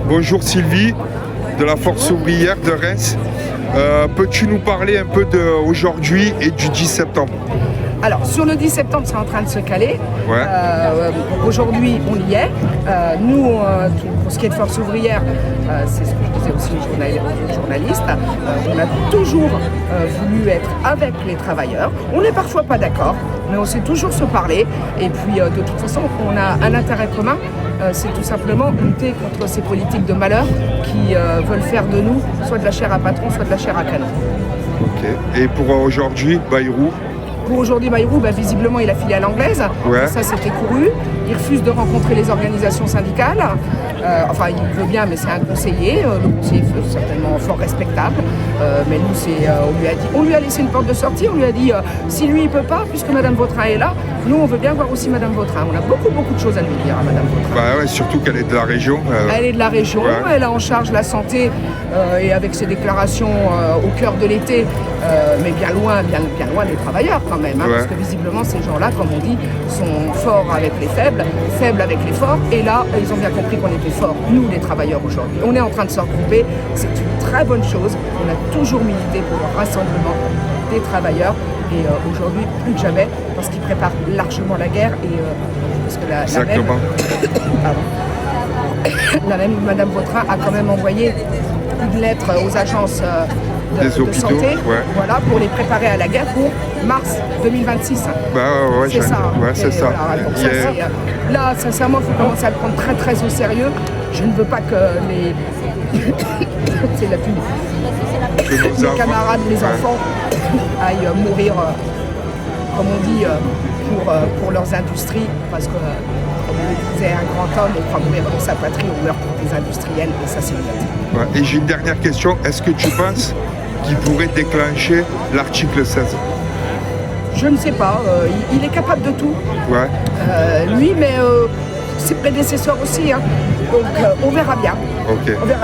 Bonjour Sylvie, de la Force ouvrière de Reims. Peux-tu nous parler un peu d'aujourd'hui et du 10 septembre? Alors, sur le 10 septembre, c'est en train de se caler. Ouais. Aujourd'hui, on y est. Nous, pour ce qui est de Force ouvrière, c'est ce que je disais aussi aux journalistes, on a toujours voulu être avec les travailleurs. On n'est parfois pas d'accord, mais on sait toujours se parler. Et puis, de toute façon, on a un intérêt commun. C'est tout simplement lutter contre ces politiques de malheur qui veulent faire de nous soit de la chair à patron, soit de la chair à canon. Ok. Et pour aujourd'hui, Bayrou? Pour aujourd'hui, Bayrou, visiblement, il a filé à l'anglaise. Ouais. Ça, c'était couru. Il refuse de rencontrer les organisations syndicales. Enfin, il veut bien, mais c'est un conseiller. Le conseiller est certainement fort respectable. Mais nous, on lui a laissé une porte de sortie. On lui a dit, si lui, il peut pas, puisque Madame Vautrin est là, nous, on veut bien voir aussi Madame Vautrin. On a beaucoup de choses à lui dire à Madame Vautrin. Bah ouais, surtout qu'elle est de la région. Elle est de la région, ouais. Elle a en charge la santé et avec ses déclarations au cœur de l'été, mais bien loin des travailleurs quand même, hein, Ouais. parce que visiblement ces gens-là, comme on dit, sont forts avec les faibles, faibles avec les forts, et là, ils ont bien compris qu'on était forts, nous les travailleurs aujourd'hui. On est en train de se regrouper, c'est une très bonne chose, on a toujours milité pour le rassemblement des travailleurs, et aujourd'hui, plus que jamais, parce qu'ils préparent largement la guerre, et parce que Exactement. la même Madame Vautrin a quand même envoyé une lettre aux agences Des de hôpitaux, santé, ouais. voilà, pour les préparer à la guerre pour mars 2026. Bah ouais, C'est ça. Ouais, c'est Et ça. voilà, donc ça, là, sincèrement, il faut commencer à le prendre très au sérieux. Je ne veux pas que les c'est la pub. Les camarades, les enfants aillent mourir, comme on dit, pour leurs industries, parce que, comme le disait un grand homme, on croit mourir pour sa patrie, on meurt pour des industriels, et ça c'est bien. Ouais. Et j'ai une dernière question. Est-ce que tu penses qu'il pourrait déclencher l'article 16? Je ne sais pas, il est capable de tout, Ouais. lui, mais ses prédécesseurs aussi, hein. Donc on verra bien. Ok. On verra.